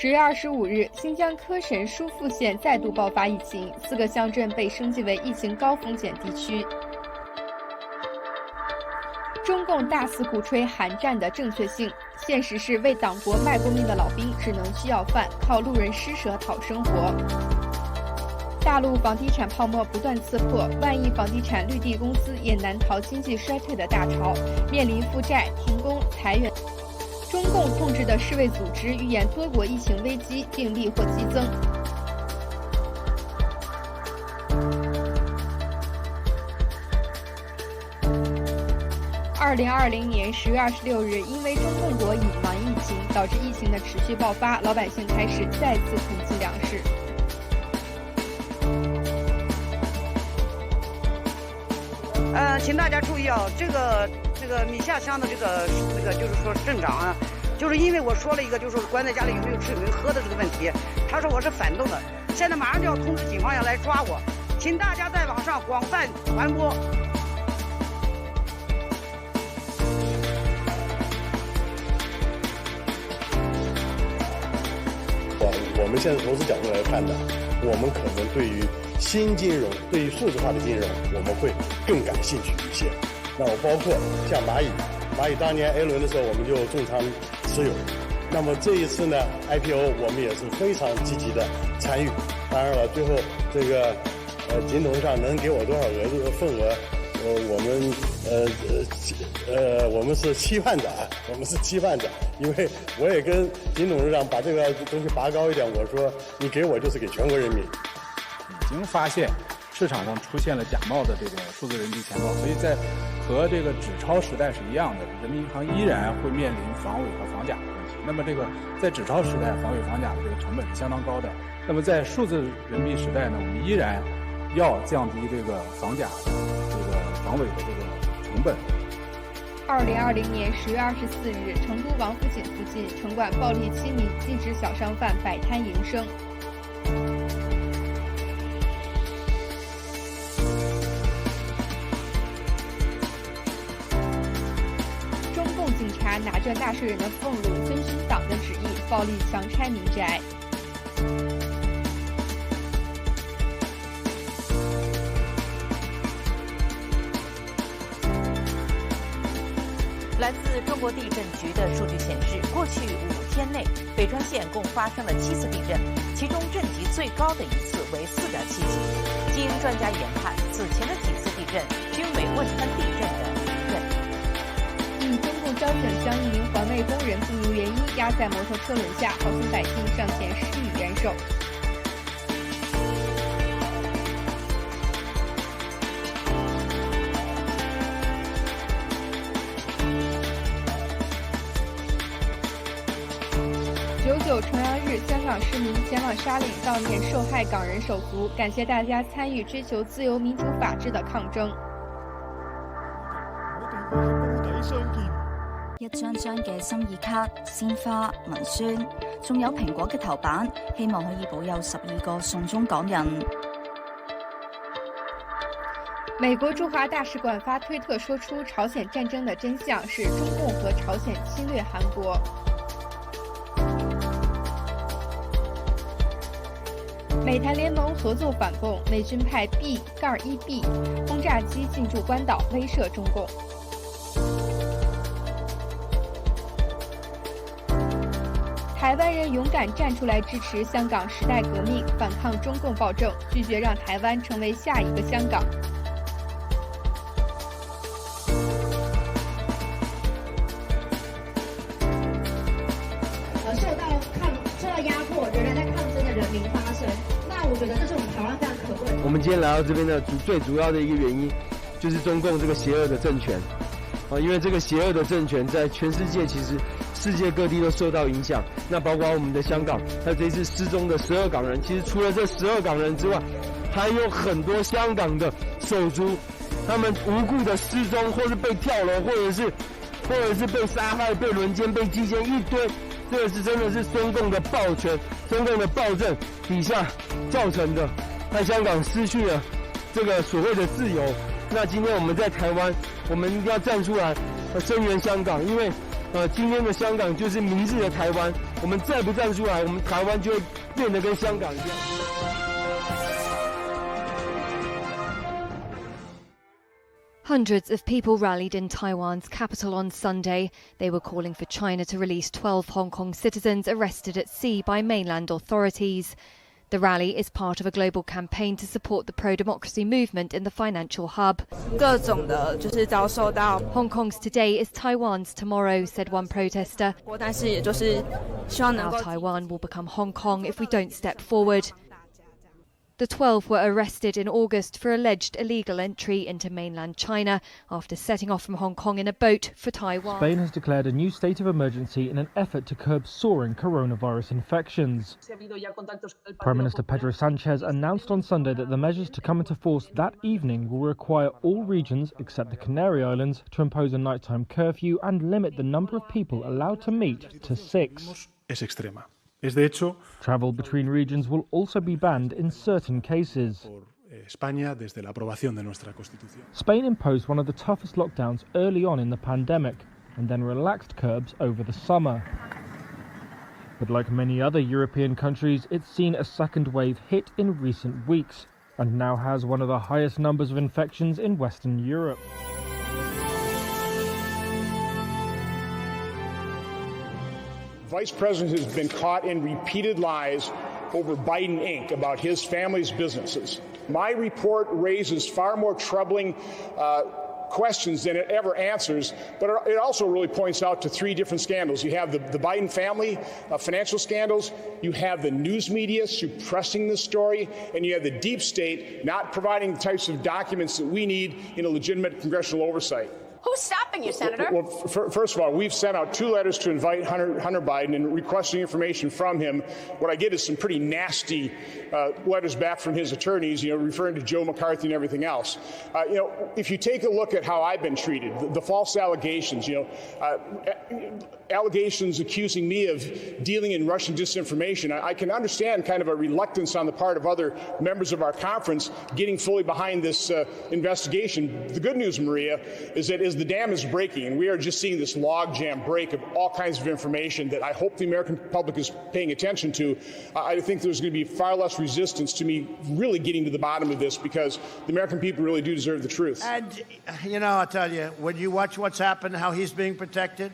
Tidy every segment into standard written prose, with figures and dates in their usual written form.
10月25日，新疆科什疏附县再度爆发疫情，4个乡镇被升级为疫情高风险地区。中共大肆鼓吹韩战的正确性，现实是为党国卖过命的老兵只能去要饭，靠路人施舍讨生活。大陆房地产泡沫不断刺破，万亿房地产绿地公司也难逃经济衰退的大潮，面临负债、停工、裁员。中共控制的世卫组织预言多国疫情危机病例或激增。2020年10月26日，因为中共国隐瞒疫情，导致疫情的持续爆发，老百姓开始再次囤积粮食。请大家注意啊，这个米下乡的这个就是说镇长啊，就是因为我说了一个就是关在家里有没有吃有没有喝的这个问题，他说我是反动的，现在马上就要通知警方要来抓我，请大家在网上广泛传播。我们现在从这角度来看的，我们可能对于新金融、对于数字化的金融，我们会更感兴趣一些。那我包括像蚂蚁当年 A 轮的时候，我们就重仓持有。那么这一次呢 IPO， 我们也是非常积极的参与。当然了，最后这个金董事长能给我多少份额，我们是期盼着啊，因为我也跟金董事长把这个东西拔高一点，我说你给我就是给全国人民。已经发现市场上出现了假冒的这个数字人民币钱包，所以在和这个纸钞时代是一样的，人民银行依然会面临防伪和防假的问题。那么这个在纸钞时代防伪防假的这个成本是相当高的，那么在数字人民币时代呢，我们依然要降低这个防假的这个防伪的这个成本。2020年10月24日，成都王府井附近，城管暴力7名禁止小商贩摆摊营生。中共警察拿着纳税人的俸禄，遵循党的旨意，暴力强拆民宅。来自中国地震局的数据显示，过去5天内，北川县共发生了7次地震，其中震级最高的一次为4.7级。经专家研判，此前的几次地震均为汶川地震的余震。中共交警将1名环卫工人不明原因压在摩托车轮下，好心百姓上前施以援手。99重阳日，香港市民前往沙岭悼念受害港人手足，感谢大家参與追求自由、民主、法治的抗爭。一張張嘅心意卡、鮮花、文宣，仲有蘋果嘅頭版，希望可以保佑12個送中港人。美國駐華大使館發推特說出朝鮮戰爭的真相是中共和朝鮮侵略韓國。美台聯盟合作反共，美軍派 B-1B 轟炸機進駐關島，威懾中共。台灣人勇敢站出來支持香港時代革命，反抗中共暴政，拒絕讓台灣成為下一個香港。受到压迫，仍然在抗争的人民发声。那我觉得这是我们台湾非常可贵的。我们今天来到这边的最主要的一个原因，就是中共这个邪恶的政权。因为这个邪恶的政权在全世界其实世界各地都受到影响，那包括我们的香港，还有这次失踪的12港人，其实除了这12港人之外，还有很多香港的手足，他们无故的失踪，或是被跳楼，或者是被杀害、被轮奸、被击奸一堆，这个是真的是中共的暴权、中共的暴政底下造成的，让香港失去了这个所谓的自由。那今天我们在台湾，我们一定要站出来，声援香港，因为今天的香港就是明日的台湾。我们再不站出来，我们台湾就会变得跟香港一样。Hundreds of people rallied in Taiwan's capital on Sunday. They were calling for China to release 12 Hong Kong citizens arrested at sea by mainland authorities. The rally is part of a global campaign to support the pro-democracy movement in the financial hub. Hong Kong's today is Taiwan's tomorrow, said one protester. Now Taiwan will become Hong Kong if we don't step forward. The 12 were arrested in August for alleged illegal entry into mainland China after setting off from Hong Kong in a boat for Taiwan. Spain has declared a new state of emergency in an effort to curb soaring coronavirus infections. Prime Minister Pedro Sanchez announced on Sunday that the measures to come into force that evening will require all regions except the Canary Islands to impose a nighttime curfew and limit the number of people allowed to meet to 6. Travel between regions will also be banned in certain cases. Spain imposed one of the toughest lockdowns early on in the pandemic and then relaxed curbs over the summer. But like many other European countries, it's seen a second wave hit in recent weeks and now has one of the highest numbers of infections in Western Europe. Vice President has been caught in repeated lies over Biden Inc. about his family's businesses. My report raises far more troubling questions than it ever answers, but it also really points out to 3 different scandals. You have the Biden family financial scandals, you have the news media suppressing the story, and you have the deep state not providing the types of documents that we need in a legitimate congressional oversight. Who's stopping you, Senator? Well, first of all, we've sent out 2 letters to invite Hunter Biden and requesting information from him. What I get is some pretty nasty letters back from his attorneys, referring to Joe McCarthy and everything else. If you take a look at how I've been treated, the false allegations, allegations accusing me of dealing in Russian disinformation, I can understand kind of a reluctance on the part of other members of our conference getting fully behind this investigation. The good news, Maria, is that as the dam is breaking, and we are just seeing this logjam break of all kinds of information that I hope the American public is paying attention to, I think there's going to be far less resistance to me really getting to the bottom of this, because the American people really do deserve the truth. And, I'll tell you, when you watch what's happened, how he's being protected,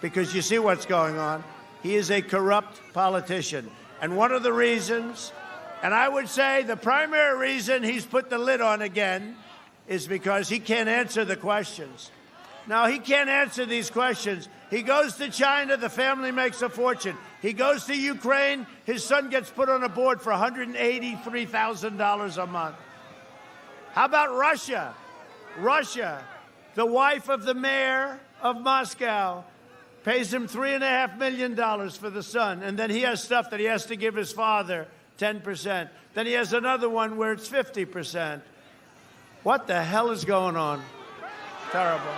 because you see what's going on, he is a corrupt politician. And one of the reasons, and I would say the primary reason he's put the lid on again, is because he can't answer the questions. Now, he can't answer these questions. He goes to China, the family makes a fortune. He goes to Ukraine, his son gets put on a board for $183,000 a month. How about Russia? Russia, the wife of the mayor of Moscow, pays him $3.5 million for the son, and then he has stuff that he has to give his father, 10%. Then he has another one where it's 50%. What the hell is going on? Terrible.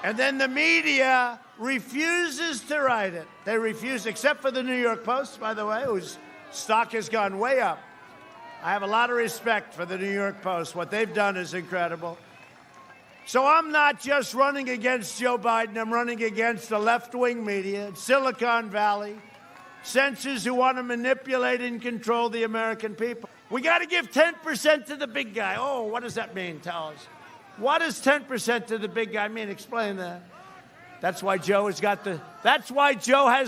And then the media refuses to write it. They refuse, except for the New York Post, by the way, whose stock has gone way up. I have a lot of respect for the New York Post. What they've done is incredible. So I'm not just running against Joe Biden. I'm running against the left-wing media, Silicon Valley, censors who want to manipulate and control the American people. We got to give 10% to the big guy. Oh, what does that mean? Tell us. What does 10% to the big guy mean? Explain that. That's why Joe has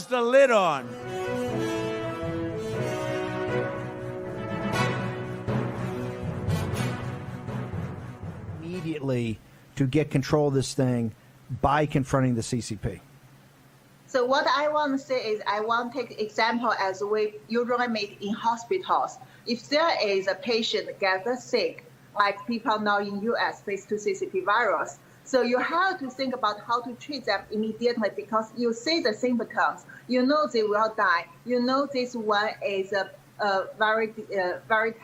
the lid on. Immediately to get control of this thing by confronting the CCP. So what I want to say is I want to take example as we usually make in hospitals. If there is a patient gets sick, like people now in U.S. face to CCP-Virus, so you have to think about how to treat them immediately, because you see the symptoms, you know they will die, you know this one is a very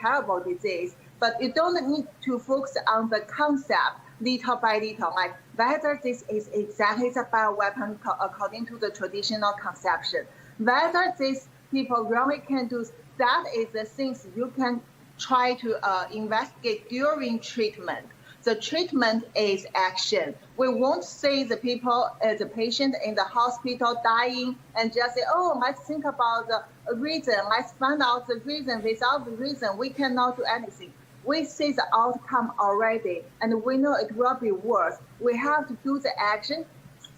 terrible disease, but you don't need to focus on the concept little by little, like whether this is exactly the bioweapon according to the traditional conception, whether these people really can do. That is the things you can try to investigate during treatment. The treatment is action. We won't see the people, the patient in the hospital dying and just say, oh, let's think about the reason. Let's find out the reason. Without the reason, we cannot do anything. We see the outcome already, and we know it will be worse. We have to do the action.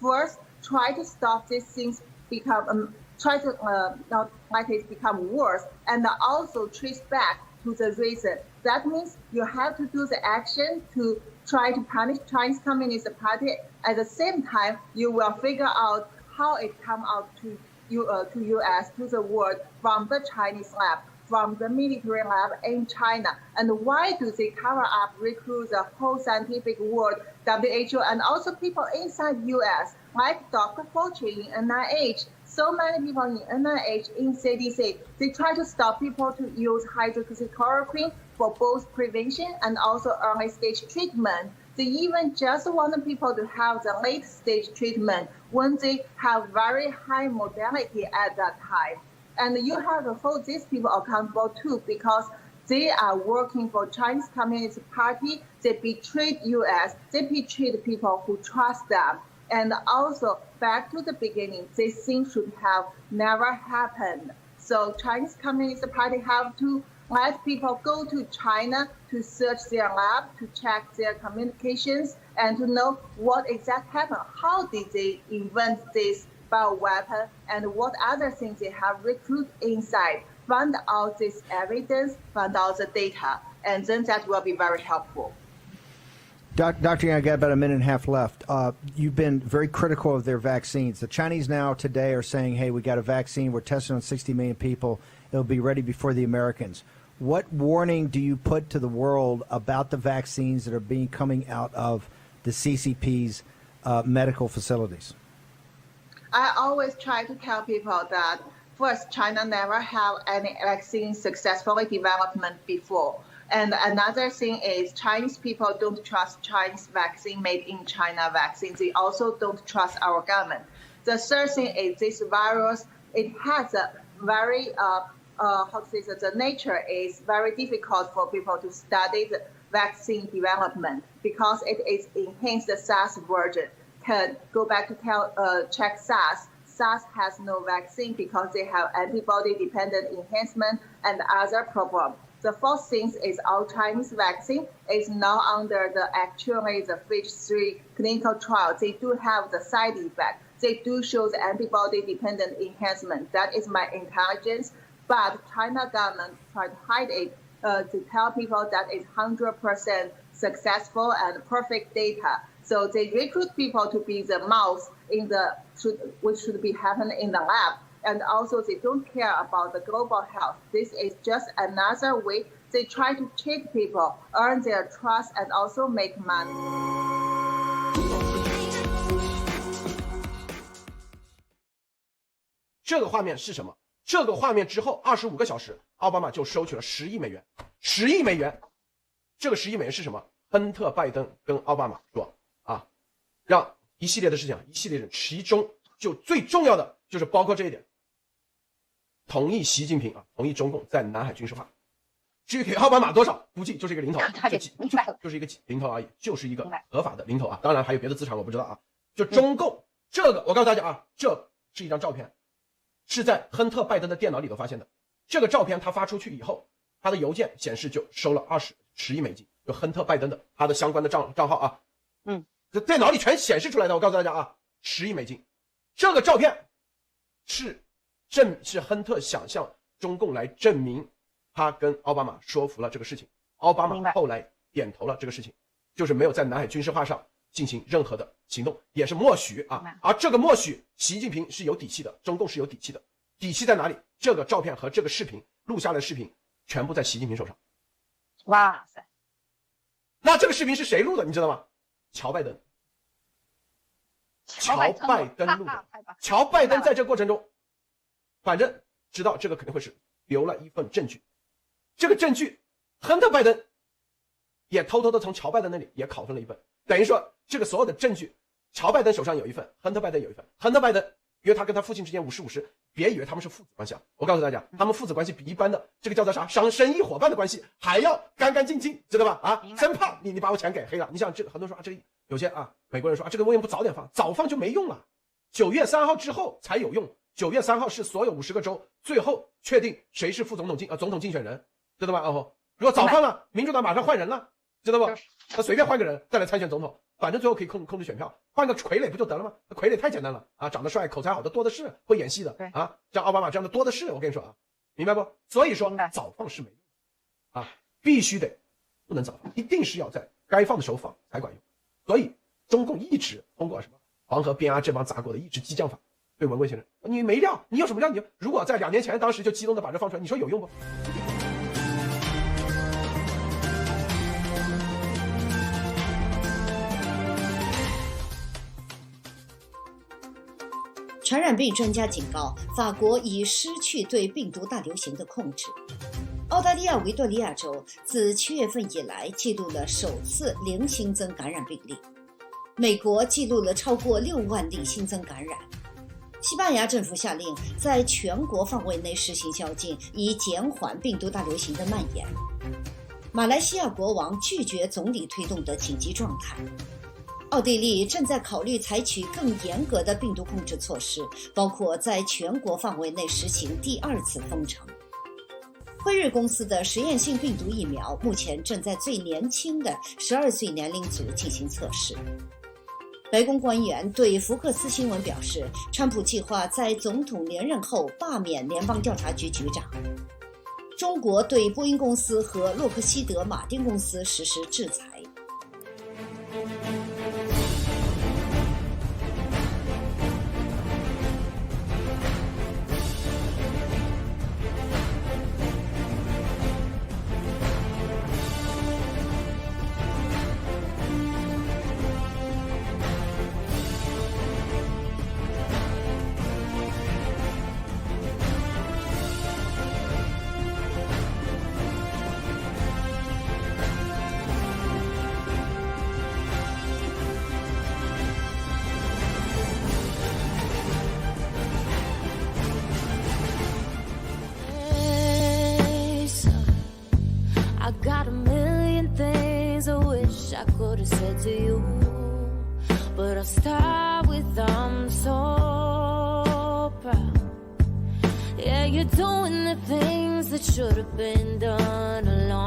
First, try to stop these things try to not let it become worse, and also trace back to the reason. That means you have to do the action to try to punish Chinese Communist Party. At the same time, you will figure out how it come out to US, to the world, from the Chinese lab, from the military lab in China. And why do they cover up, recruit the whole scientific world, WHO, and also people inside US, like Dr. Fauci in NIH, so many people in NIH, in CDC, they try to stop people to use hydroxychloroquine for both prevention and also early stage treatment. They even just want people to have the late stage treatment when they have very high mortality at that time. And you have to hold these people accountable too, because they are working for Chinese Communist Party. They betray US. They betray the people who trust them. And also, back to the beginning, this thing should have never happened. So Chinese Communist Party have to let people go to China to search their lab, to check their communications, and to know what exactly happened. How did they invent this bioweapon, and what other things they have recruited inside? Find out this evidence, find out the data, and then that will be very helpful. Dr. Yang, I got about a minute and a half left. You've been very critical of their vaccines. The Chinese now today are saying, hey, we got a vaccine. We're testing on 60 million people. It'll be ready before the Americans. What warning do you put to the world about the vaccines that are coming out of the CCP's medical facilities? I always try to tell people that, first, China never have any vaccine successfully developed before. And another thing is Chinese people don't trust Chinese vaccine made in China vaccines. They also don't trust our government. The third thing is this virus, it has a very, the nature is very difficult for people to study the vaccine development because it is enhanced the SARS version. Can go back to check SARS. SARS has no vaccine because they have antibody-dependent enhancement and other problems. The fourth thing is our Chinese vaccine is now under the phase 3 clinical trial. They do have the side effect. They do show the antibody-dependent enhancement. That is my intelligence. But China government tried to hide it to tell people that it's 100% successful and perfect data. So they recruit people to be the mouse which should be happening in the lab. And also they don't care about the global health. This is just another way they try to trick people, earn their trust, and also make money. 这个画面是什么？这个画面之后25个小时，奥巴马就收取了10亿美元。10亿美元，这个10亿美元是什么？亨特·拜登跟奥巴马说啊，让一系列的事情，一系列的，其中就最重要的就是包括这一点。同意习近平啊，同意中共在南海军事化。至于给奥巴马多少，估计就是一个零头，就是一个零头而已，就是一个合法的零头啊。当然还有别的资产我不知道啊。就中共这个，我告诉大家啊，这是一张照片，是在亨特·拜登的电脑里头发现的。这个照片他发出去以后，他的邮件显示就收了10亿美金，就亨特·拜登的他的相关的账号啊，这电脑里全显示出来的。我告诉大家啊，10亿美金，这个照片是亨特想向中共来证明他跟奥巴马说服了这个事情，奥巴马后来点头了这个事情，就是没有在南海军事化上进行任何的行动，也是默许啊。而这个默许，习近平是有底气的，中共是有底气的。底气在哪里？这个照片和这个视频录下来的视频全部在习近平手上。哇塞！那这个视频是谁录的？你知道吗？乔拜登。乔拜登录的。乔拜登在这个过程中，反正知道这个肯定会是留了一份证据。这个证据，亨特·拜登也偷偷的从乔拜登那里也拷问了一份，等于说这个所有的证据，乔拜登手上有一份，亨特·拜登有一份。亨特·拜登因为他跟他父亲之间50-50，别以为他们是父子关系啊！我告诉大家，他们父子关系比一般的这个叫做啥生意伙伴的关系还要干干净净，知道吧？啊，生怕你把我钱给黑了。你想这个很多人说啊，这个有些啊美国人说啊，这个为什么不早点放？早放就没用了。9月3号之后才有用。9月3号是所有50个州最后确定谁是副总统总统竞选人，知道吧？哦，如果早放了，民主党马上换人了，知道不？他随便换个人再来参选总统，反正最后可以控制选票，换个傀儡不就得了吗？傀儡太简单了啊，长得帅、口才好的多的是，会演戏的啊，像奥巴马这样的多的是。我跟你说啊，明白不？所以说早放是没用啊，必须得不能早放，一定是要在该放的时候放才管用。所以中共一直通过什么黄河边这帮杂国的一直激将法。对文贵先生，你没料，你有什么料？你如果在2年前当时就激动的把这放出来，你说有用不？传染病专家警告，法国已失去对病毒大流行的控制。澳大利亚维多利亚州自7月份以来记录了首次零新增感染病例，美国记录了超过6万例新增感染。西班牙政府下令在全国范围内实行宵禁，以减缓病毒大流行的蔓延。马来西亚国王拒绝总理推动的紧急状态。奥地利正在考虑采取更严格的病毒控制措施，包括在全国范围内实行第2次封城。辉瑞公司的实验性病毒疫苗目前正在最年轻的12岁年龄组进行测试。白宫官员对福克斯新闻表示，川普计划在总统连任后罢免联邦调查局局长。中国对波音公司和洛克希德马丁公司实施制裁。I could have said to you, but I'll start with I'm so proud. Yeah, you're doing the things that should have been done a long